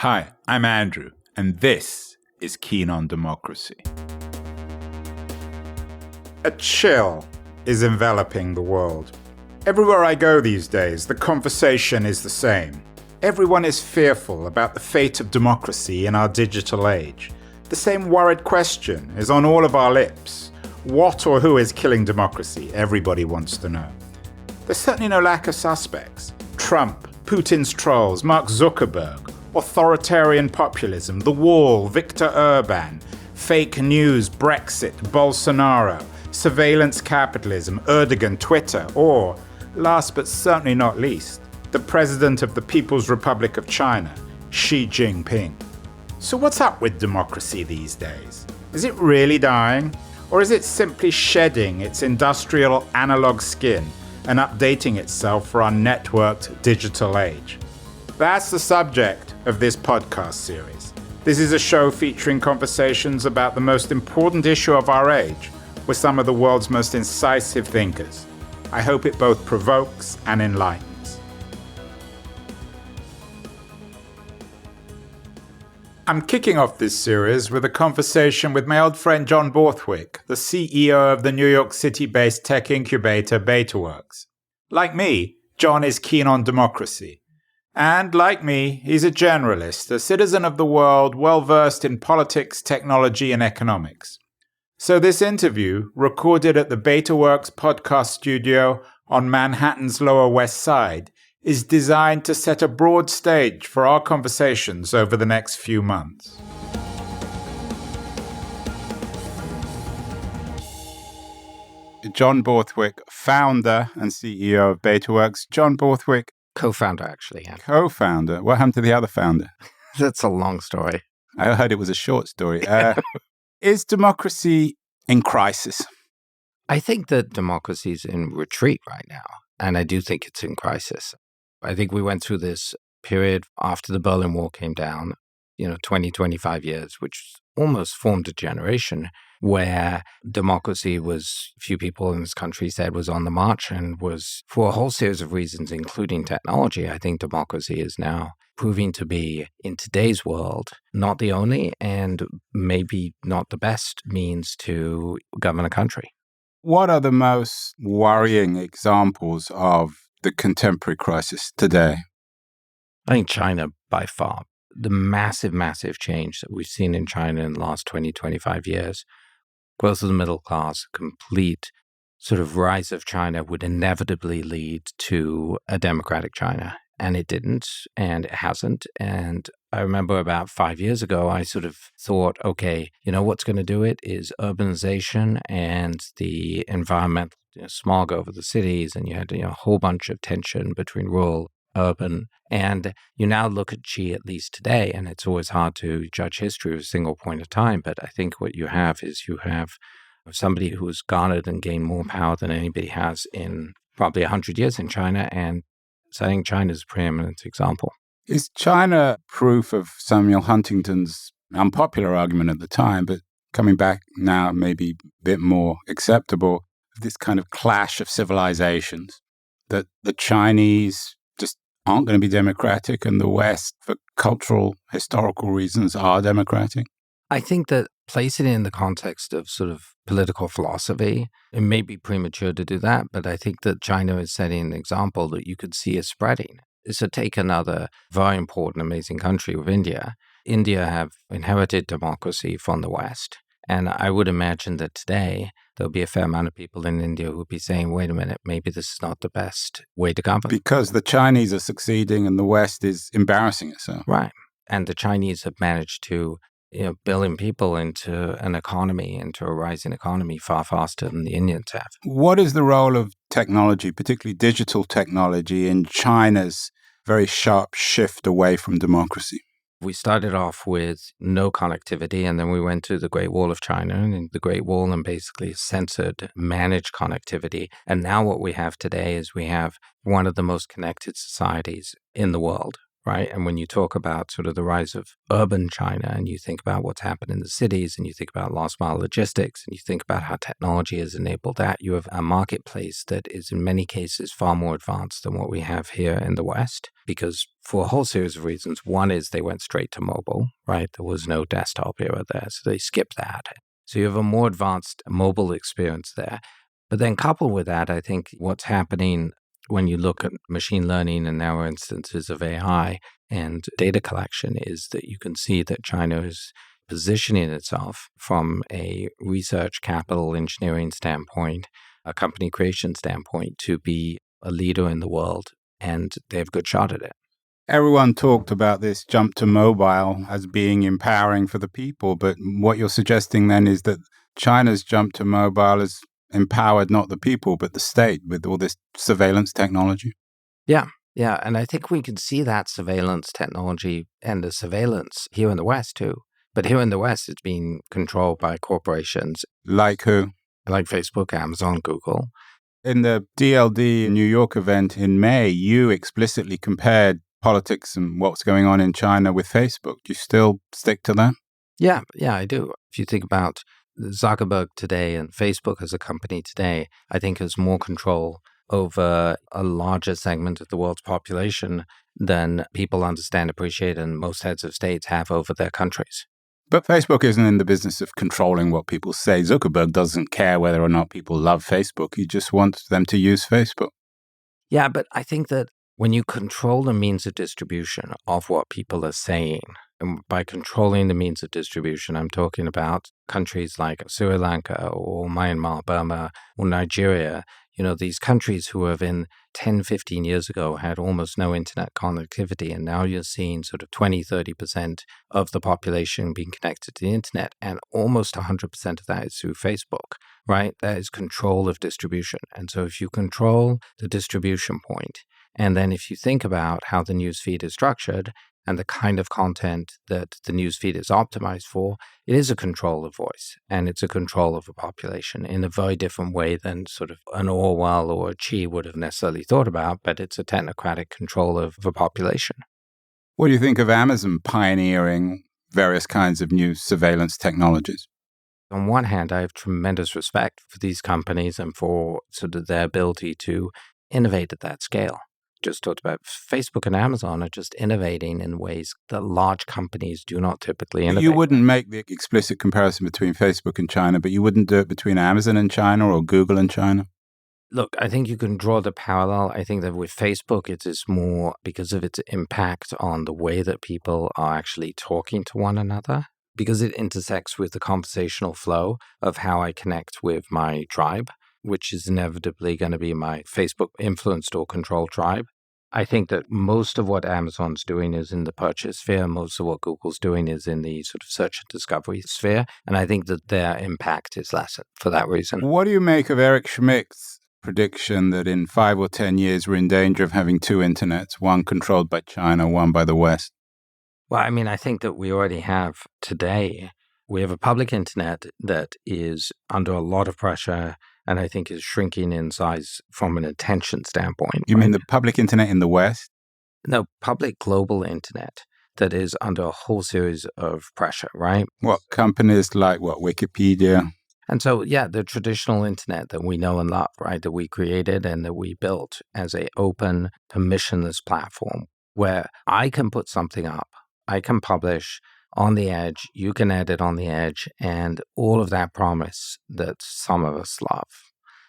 Hi, I'm Andrew, and this is Keen on Democracy. A chill is enveloping the world. Everywhere I go these days, the conversation is the same. Everyone is fearful about the fate of democracy in our digital age. The same worried question is on all of our lips. What or who is killing democracy? Everybody wants to know. There's certainly no lack of suspects. Trump, Putin's trolls, Mark Zuckerberg, authoritarian populism, the wall, Viktor Orban, fake news, Brexit, Bolsonaro, surveillance capitalism, Erdogan, Twitter, or, last but certainly not least, the president of the People's Republic of China, Xi Jinping. So what's up with democracy these days? Is it really dying? Or is it simply shedding its industrial analog skin and updating itself for our networked digital age? That's the subject of this podcast series. This is a show featuring conversations about the most important issue of our age with some of the world's most incisive thinkers. I hope it both provokes and enlightens. I'm kicking off this series with a conversation with my old friend John Borthwick, the CEO of the New York City-based tech incubator Betaworks. Like me, John is keen on democracy. And like me, he's a generalist, a citizen of the world well-versed in politics, technology, and economics. So this interview, recorded at the Betaworks podcast studio on Manhattan's Lower West Side, is designed to set a broad stage for our conversations over the next few months. John Borthwick, founder and CEO of Betaworks. John Borthwick, co-founder, actually. Yeah. Co-founder. What happened to the other founder? That's a long story. I heard it was a short story. Is democracy in crisis? I think that democracy is in retreat right now, and I do think it's in crisis. I think we went through this period after the Berlin Wall came down, 20, 25 years, which almost formed a generation where democracy was, few people in this country said, was on the march and was, for a whole series of reasons, including technology. I think democracy is now proving to be, in today's world, not the only and maybe not the best means to govern a country. What are the most worrying examples of the contemporary crisis today? I think China, by far. The massive, massive change that we've seen in China in the last 20, 25 years, growth of the middle class, complete sort of rise of China would inevitably lead to a democratic China. And it didn't, and it hasn't. And I remember about 5 years ago, I sort of thought, okay, what's going to do it is urbanization and the environmental smog over the cities. And you had a whole bunch of tension between rural, urban. And you now look at Xi, at least today, and it's always hard to judge history at a single point of time. But I think what you have is somebody who's garnered and gained more power than anybody has in probably 100 years in China. And so I think China's a preeminent example. Is China proof of Samuel Huntington's unpopular argument at the time, but coming back now maybe a bit more acceptable, this kind of clash of civilizations, that the Chinese just aren't going to be democratic and the West, for cultural, historical reasons, are democratic? I think that place it in the context of sort of political philosophy. It may be premature to do that, but I think that China is setting an example that you could see is spreading. So take another very important, amazing country of India. India have inherited democracy from the West. And I would imagine that today there'll be a fair amount of people in India who would be saying, wait a minute, maybe this is not the best way to govern. Because the Chinese are succeeding and the West is embarrassing itself. Right. And the Chinese have managed to billion people into an economy, into a rising economy far faster than the Indians have. What is the role of technology, particularly digital technology, in China's very sharp shift away from democracy? We started off with no connectivity, and then we went to the Great Wall of China, and the Great Wall and basically censored, managed connectivity. And now what we have today is we have one of the most connected societies in the world. right? And when you talk about sort of the rise of urban China and you think about what's happened in the cities and you think about last mile logistics and you think about how technology has enabled that, you have a marketplace that is in many cases far more advanced than what we have here in the West, because for a whole series of reasons. One is they went straight to mobile, right? There was no desktop era there, so they skipped that. So you have a more advanced mobile experience there. But then coupled with that, I think what's happening when you look at machine learning and now instances of AI and data collection is that you can see that China is positioning itself from a research capital engineering standpoint, a company creation standpoint, to be a leader in the world, and they have a good shot at it. Everyone talked about this jump to mobile as being empowering for the people, but what you're suggesting then is that China's jump to mobile has empowered not the people, but the state with all this surveillance technology. Yeah. And I think we can see that surveillance technology and the surveillance here in the West too. But here in the West, it's being controlled by corporations. Like who? Like Facebook, Amazon, Google. In the DLD New York event in May, you explicitly compared politics and what's going on in China with Facebook. Do you still stick to that? Yeah, I do. If you think about Zuckerberg today and Facebook as a company today, I think has more control over a larger segment of the world's population than people understand, appreciate, and most heads of states have over their countries. But Facebook isn't in the business of controlling what people say. Zuckerberg doesn't care whether or not people love Facebook. He just wants them to use Facebook. Yeah, but I think that when you control the means of distribution of what people are saying, and by controlling the means of distribution, I'm talking about countries like Sri Lanka or Myanmar, Burma, or Nigeria, these countries who have in 10, 15 years ago had almost no internet connectivity. And now you're seeing sort of 20, 30% of the population being connected to the internet. And almost 100% of that is through Facebook, right? That is control of distribution. And so if you control the distribution point, and then if you think about how the newsfeed is structured and the kind of content that the newsfeed is optimized for, it is a control of voice and it's a control of a population in a very different way than sort of an Orwell or a Chi would have necessarily thought about, but it's a technocratic control of a population. What do you think of Amazon pioneering various kinds of new surveillance technologies? On one hand, I have tremendous respect for these companies and for sort of their ability to innovate at that scale. Just talked about Facebook and Amazon are just innovating in ways that large companies do not typically innovate. You wouldn't make the explicit comparison between Facebook and China, but you wouldn't do it between Amazon and China or Google and China? Look, I think you can draw the parallel. I think that with Facebook, it is more because of its impact on the way that people are actually talking to one another, because it intersects with the conversational flow of how I connect with my tribe, which is inevitably going to be my Facebook influenced or controlled tribe. I think that most of what Amazon's doing is in the purchase sphere. Most of what Google's doing is in the sort of search and discovery sphere. And I think that their impact is lessened for that reason. What do you make of Eric Schmidt's prediction that in 5 or 10 years we're in danger of having two internets, one controlled by China, one by the West? Well, I mean, I think that we already have today. We have a public internet that is under a lot of pressure and I think is shrinking in size from an attention standpoint. You mean the public internet in the West? No, public global internet that is under a whole series of pressure, right? What, companies like what, Wikipedia? And so, yeah, the traditional internet that we know and love, right, that we created and that we built as an open, permissionless platform where I can put something up, I can publish on the edge, you can edit on the edge, and all of that promise that some of us love.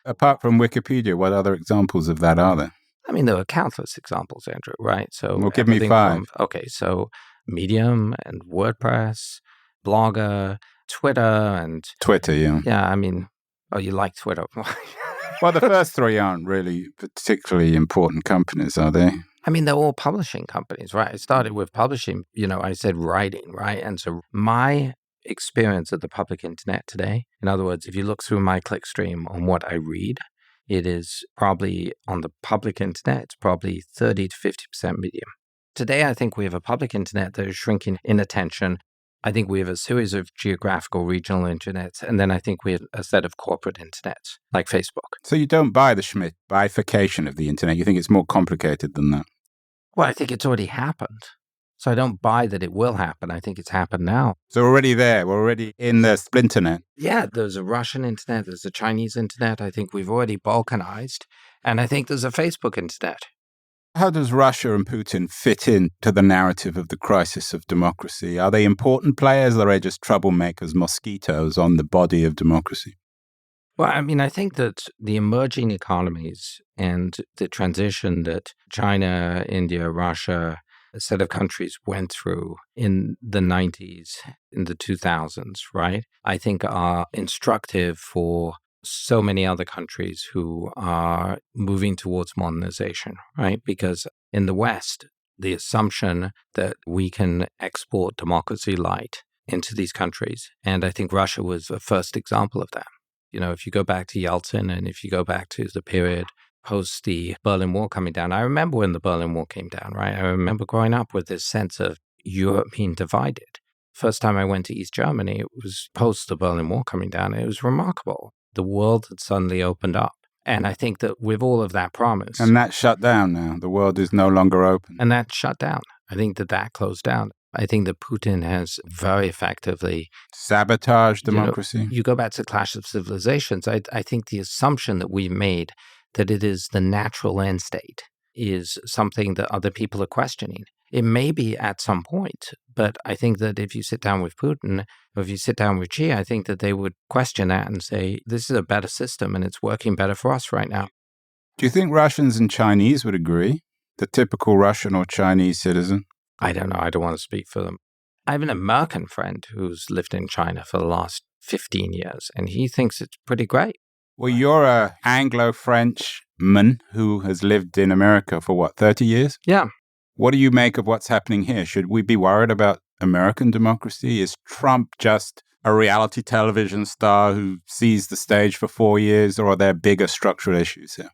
Apart from Wikipedia, what other examples of that are there? I mean, there are countless examples, Andrew, right? So, well, give me 5. So Medium and WordPress, Blogger, Twitter and... Twitter, yeah. Yeah, I mean, you like Twitter. Well, the first 3 aren't really particularly important companies, are they? I mean, they're all publishing companies, right? I started with publishing, I said writing, right? And so my experience of the public internet today, in other words, if you look through my clickstream on what I read, it is probably on the public internet, it's probably 30 to 50% Medium. Today, I think we have a public internet that is shrinking in attention. I think we have a series of geographical regional internets, and then I think we have a set of corporate internets, like Facebook. So you don't buy the Schmidt bifurcation of the internet? You think it's more complicated than that? Well, I think it's already happened. So I don't buy that it will happen. I think it's happened now. So we're already there. We're already in the splinternet. Yeah, there's a Russian internet. There's a Chinese internet. I think we've already balkanized. And I think there's a Facebook internet. How does Russia and Putin fit into the narrative of the crisis of democracy? Are they important players or are they just troublemakers, mosquitoes on the body of democracy? Well, I mean, I think that the emerging economies and the transition that China, India, Russia, a set of countries went through in the 90s, in the 2000s, right? I think are instructive for so many other countries who are moving towards modernization, right? Because in the West, the assumption that we can export democracy light into these countries, and I think Russia was the first example of that. You know, if you go back to Yeltsin and if you go back to the period post the Berlin Wall coming down, I remember when the Berlin Wall came down, right? I remember growing up with this sense of Europe being divided. First time I went to East Germany, it was post the Berlin Wall coming down. It was remarkable. The world had suddenly opened up. And I think that with all of that promise. And that's shut down now. The world is no longer open. And that shut down. I think that closed down. I think that Putin has very effectively sabotaged democracy. You go back to Clash of Civilizations. I think the assumption that we've made that it is the natural end state is something that other people are questioning. It may be at some point, but I think that if you sit down with Putin or if you sit down with Xi, I think that they would question that and say, this is a better system and it's working better for us right now. Do you think Russians and Chinese would agree? The typical Russian or Chinese citizen? I don't know. I don't want to speak for them. I have an American friend who's lived in China for the last 15 years, and he thinks it's pretty great. Well, you're an Anglo-Frenchman who has lived in America for 30 years? Yeah. What do you make of what's happening here? Should we be worried about American democracy? Is Trump just a reality television star who sees the stage for 4 years, or are there bigger structural issues here?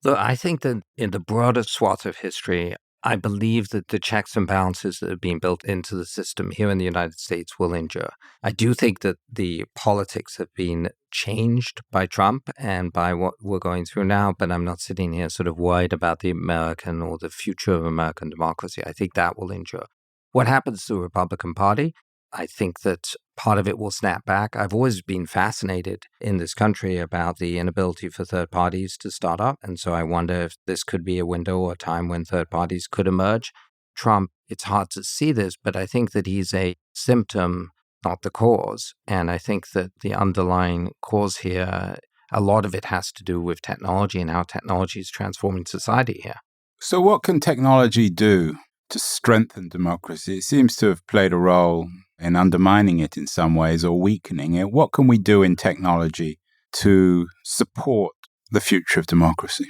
Look, I think that in the broader swath of history, I believe that the checks and balances that are being built into the system here in the United States will endure. I do think that the politics have been changed by Trump and by what we're going through now, but I'm not sitting here sort of worried about the American or the future of American democracy. I think that will endure. What happens to the Republican Party? I think that part of it will snap back. I've always been fascinated in this country about the inability for third parties to start up. And so I wonder if this could be a window or a time when third parties could emerge. Trump, it's hard to see this, but I think that he's a symptom, not the cause. And I think that the underlying cause here, a lot of it has to do with technology and how technology is transforming society here. So what can technology do to strengthen democracy? It seems to have played a role in undermining it in some ways or weakening it. What can we do in technology to support the future of democracy?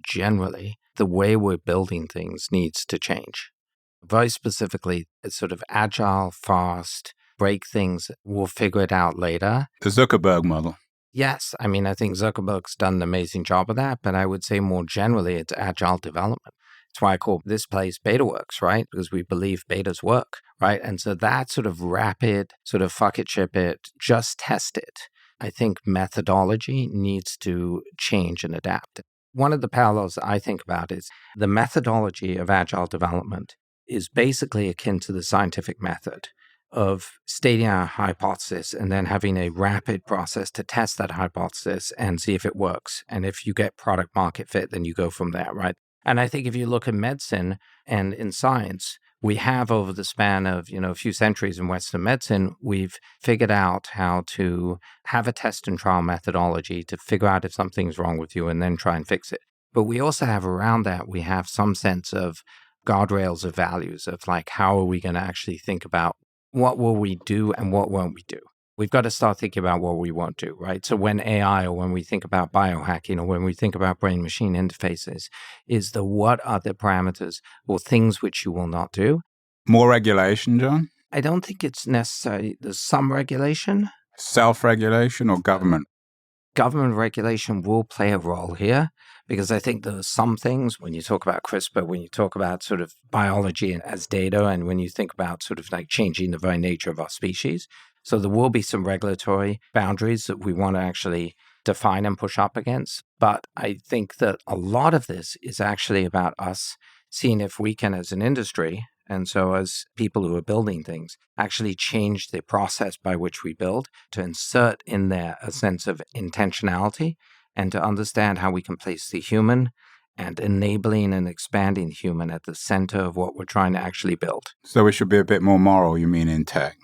Generally, the way we're building things needs to change. Very specifically, it's sort of agile, fast, break things, we'll figure it out later. The Zuckerberg model. Yes, I mean, I think Zuckerberg's done an amazing job of that, but I would say more generally, it's agile development. That's why I call this place Betaworks, right? Because we believe betas work, right? And so that sort of rapid, sort of fuck it, ship it, just test it. I think methodology needs to change and adapt. One of the parallels I think about is the methodology of agile development is basically akin to the scientific method of stating a hypothesis and then having a rapid process to test that hypothesis and see if it works. And if you get product market fit, then you go from there, right? And I think if you look at medicine and in science, we have over the span of, a few centuries in Western medicine, we've figured out how to have a test and trial methodology to figure out if something's wrong with you and then try and fix it. But we also have around that, we have some sense of guardrails of values of like, how are we going to actually think about what will we do and what won't we do? We've got to start thinking about what we won't do, right? So when AI or when we think about biohacking or when we think about brain-machine interfaces, is the what are the parameters or things which you will not do? More regulation, John? I don't think it's necessary. There's some regulation. Self-regulation or government? Government regulation will play a role here because I think there are some things when you talk about CRISPR, when you talk about sort of biology as data, and when you think about sort of like changing the very nature of our species. So there will be some regulatory boundaries that we want to actually define and push up against. But I think that a lot of this is actually about us seeing if we can, as an industry, and so as people who are building things, actually change the process by which we build to insert in there a sense of intentionality and to understand how we can place the human and enabling and expanding human at the center of what we're trying to actually build. So we should be a bit more moral, you mean, in tech?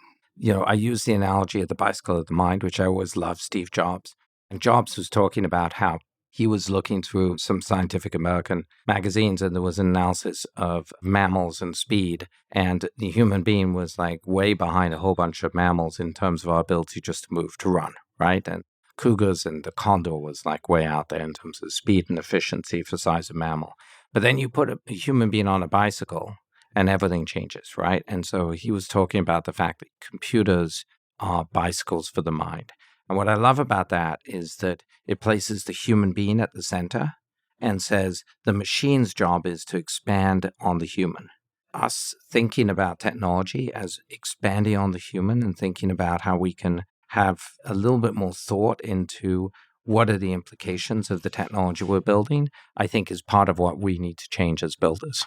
I use the analogy of the bicycle of the mind, which I always love, Steve Jobs. And Jobs was talking about how he was looking through some Scientific American magazines, and there was an analysis of mammals and speed. And the human being was like way behind a whole bunch of mammals in terms of our ability just to move, to run, right? And cougars and the condor was like way out there in terms of speed and efficiency for size of mammal. But then you put a human being on a bicycle and everything changes, right? And so he was talking about the fact that computers are bicycles for the mind. And what I love about that is that it places the human being at the center and says the machine's job is to expand on the human. Us thinking about technology as expanding on the human and thinking about how we can have a little bit more thought into what are the implications of the technology we're building, I think is part of what we need to change as builders.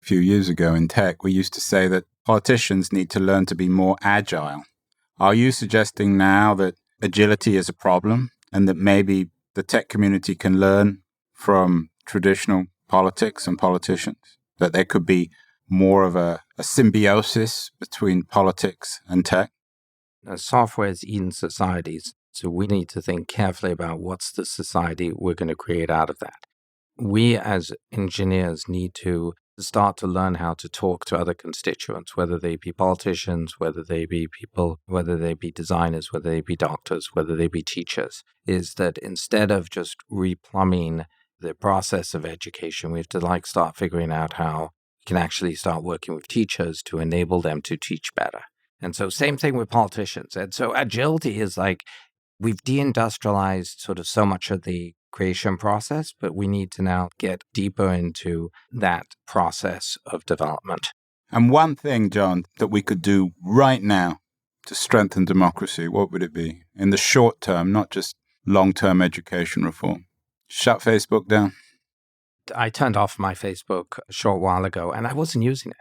A few years ago in tech, we used to say that politicians need to learn to be more agile. Are you suggesting now that agility is a problem and that maybe the tech community can learn from traditional politics and politicians? That there could be more of a symbiosis between politics and tech? Software is eating societies, so we need to think carefully about what's the society we're going to create out of that. We as engineers need to start to learn how to talk to other constituents, whether they be politicians, whether they be people, whether they be designers, whether they be doctors, whether they be teachers, is that instead of just replumbing the process of education, we have to start figuring out how we can actually start working with teachers to enable them to teach better. And so same thing with politicians. And so agility is we've deindustrialized sort of so much of the creation process, but we need to now get deeper into that process of development. And one thing, John, that we could do right now to strengthen democracy, what would it be? In the short term, not just long-term education reform. Shut Facebook down? I turned off my Facebook a short while ago, and I wasn't using it.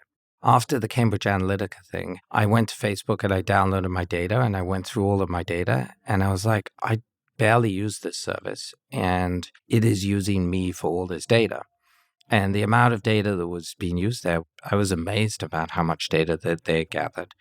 After the Cambridge Analytica thing, I went to Facebook and I downloaded my data and I went through all of my data and I was like, I barely use this service and it is using me for all this data. And the amount of data that was being used there, I was amazed about how much data that they gathered.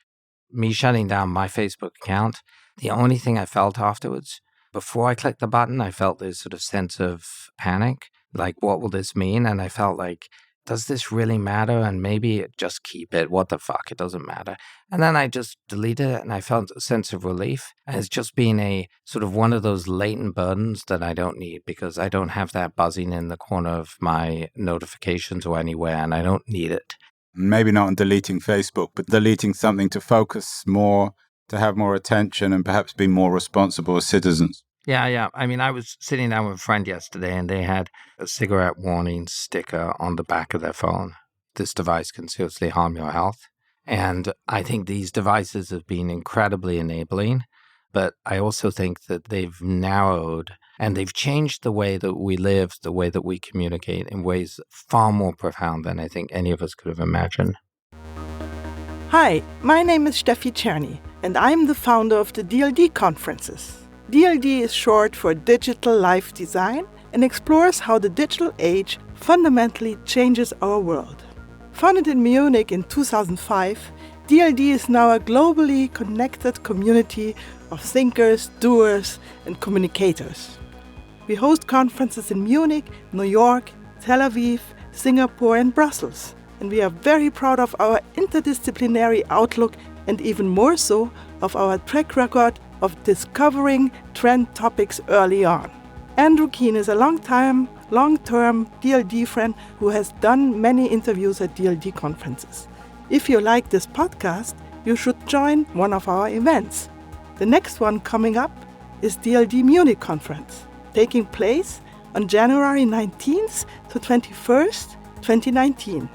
Me shutting down my Facebook account, the only thing I felt afterwards, before I clicked the button, I felt this sort of sense of panic, like what will this mean? And I felt like, does this really matter? And maybe just keep it. What the fuck? It doesn't matter. And then I just deleted it and I felt a sense of relief as just being a sort of one of those latent burdens that I don't need because I don't have that buzzing in the corner of my notifications or anywhere and I don't need it. Maybe not on deleting Facebook, but deleting something to focus more, to have more attention and perhaps be more responsible as citizens. Yeah. I mean, I was sitting down with a friend yesterday and they had a cigarette warning sticker on the back of their phone. This device can seriously harm your health. And I think these devices have been incredibly enabling, but I also think that they've narrowed and they've changed the way that we live, the way that we communicate in ways far more profound than I think any of us could have imagined. Hi, my name is Steffi Czerny, and I'm the founder of the DLD conferences. DLD is short for Digital Life Design and explores how the digital age fundamentally changes our world. Founded in Munich in 2005, DLD is now a globally connected community of thinkers, doers, and communicators. We host conferences in Munich, New York, Tel Aviv, Singapore, and Brussels. And we are very proud of our interdisciplinary outlook and even more so of our track record of discovering trend topics early on. Andrew Keane is a long-term DLD friend who has done many interviews at DLD conferences. If you like this podcast, you should join one of our events. The next one coming up is DLD Munich Conference, taking place on January 19th to 21st, 2019.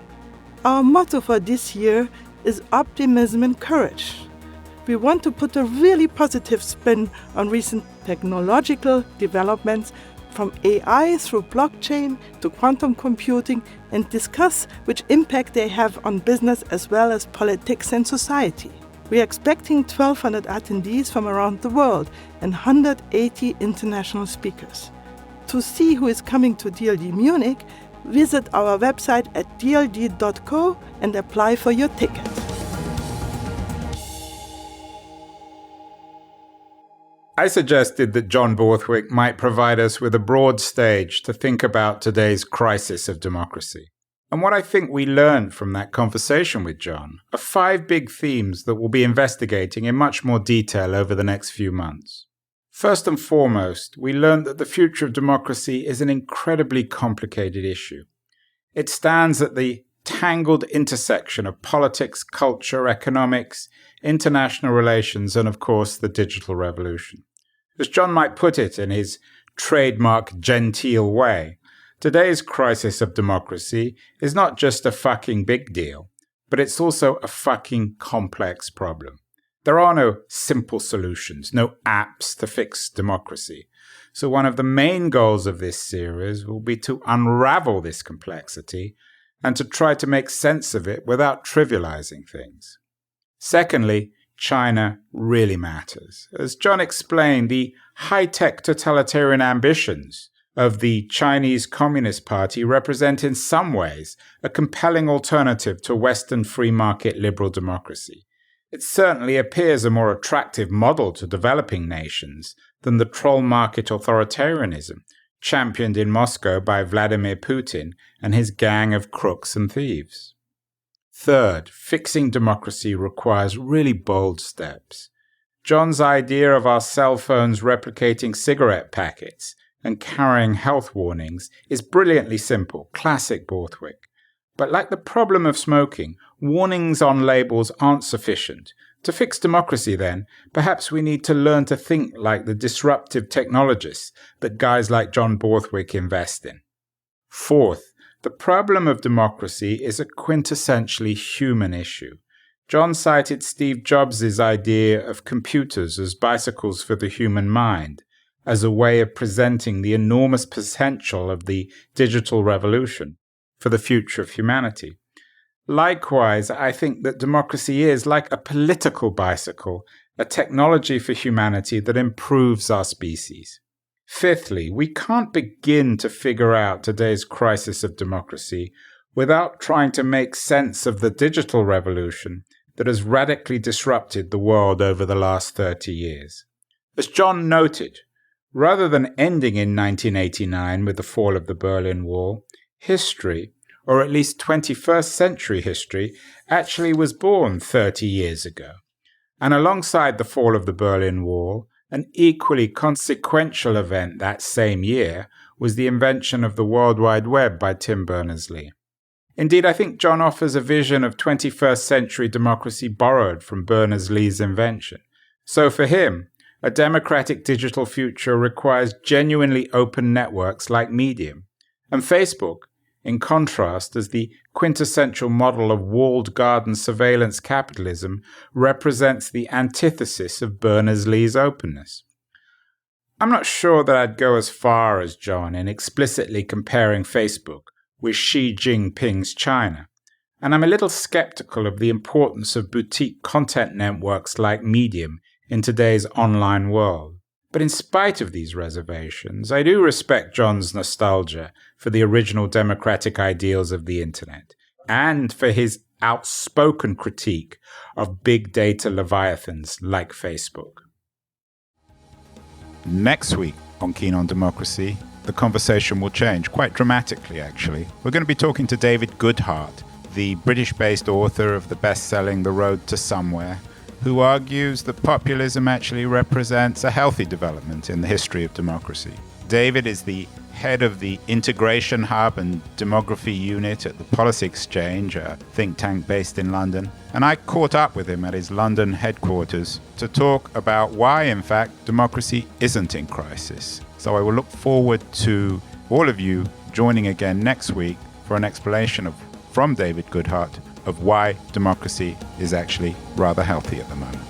Our motto for this year is optimism and courage. We want to put a really positive spin on recent technological developments from AI through blockchain to quantum computing, and discuss which impact they have on business as well as politics and society. We are expecting 1,200 attendees from around the world and 180 international speakers. To see who is coming to DLD Munich, visit our website at dld.co and apply for your ticket. I suggested that John Borthwick might provide us with a broad stage to think about today's crisis of democracy. And what I think we learned from that conversation with John are 5 big themes that we'll be investigating in much more detail over the next few months. First and foremost, we learned that the future of democracy is an incredibly complicated issue. It stands at the tangled intersection of politics, culture, economics, international relations, and of course the digital revolution. As John might put it in his trademark genteel way, today's crisis of democracy is not just a fucking big deal, but it's also a fucking complex problem. There are no simple solutions, no apps to fix democracy. So one of the main goals of this series will be to unravel this complexity and to try to make sense of it without trivializing things. Secondly, China really matters. As John explained, the high-tech totalitarian ambitions of the Chinese Communist Party represent in some ways a compelling alternative to Western free market liberal democracy. It certainly appears a more attractive model to developing nations than the troll market authoritarianism championed in Moscow by Vladimir Putin and his gang of crooks and thieves. Third, fixing democracy requires really bold steps. John's idea of our cell phones replicating cigarette packets and carrying health warnings is brilliantly simple, classic Borthwick. But like the problem of smoking, warnings on labels aren't sufficient. To fix democracy, then, perhaps we need to learn to think like the disruptive technologists that guys like John Borthwick invest in. Fourth, the problem of democracy is a quintessentially human issue. John cited Steve Jobs' idea of computers as bicycles for the human mind, as a way of presenting the enormous potential of the digital revolution for the future of humanity. Likewise, I think that democracy is, like a political bicycle, a technology for humanity that improves our species. Fifthly, we can't begin to figure out today's crisis of democracy without trying to make sense of the digital revolution that has radically disrupted the world over the last 30 years. As John noted, rather than ending in 1989 with the fall of the Berlin Wall, history, or at least 21st century history, actually was born 30 years ago. And alongside the fall of the Berlin Wall, an equally consequential event that same year was the invention of the World Wide Web by Tim Berners-Lee. Indeed, I think John offers a vision of 21st century democracy borrowed from Berners-Lee's invention. So for him, a democratic digital future requires genuinely open networks like Medium. And Facebook, in contrast, as the quintessential model of walled garden surveillance capitalism, represents the antithesis of Berners-Lee's openness. I'm not sure that I'd go as far as John in explicitly comparing Facebook with Xi Jinping's China, and I'm a little skeptical of the importance of boutique content networks like Medium in today's online world. But in spite of these reservations, I do respect John's nostalgia for the original democratic ideals of the internet, and for his outspoken critique of big data leviathans like Facebook. Next week on Keen on Democracy, the conversation will change quite dramatically, actually. We're going to be talking to David Goodhart, the British-based author of the best-selling The Road to Somewhere, who argues that populism actually represents a healthy development in the history of democracy. David is the head of the Integration Hub and Demography Unit at the Policy Exchange, a think tank based in London. And I caught up with him at his London headquarters to talk about why, in fact, democracy isn't in crisis. So I will look forward to all of you joining again next week for an explanation from David Goodhart of why democracy is actually rather healthy at the moment.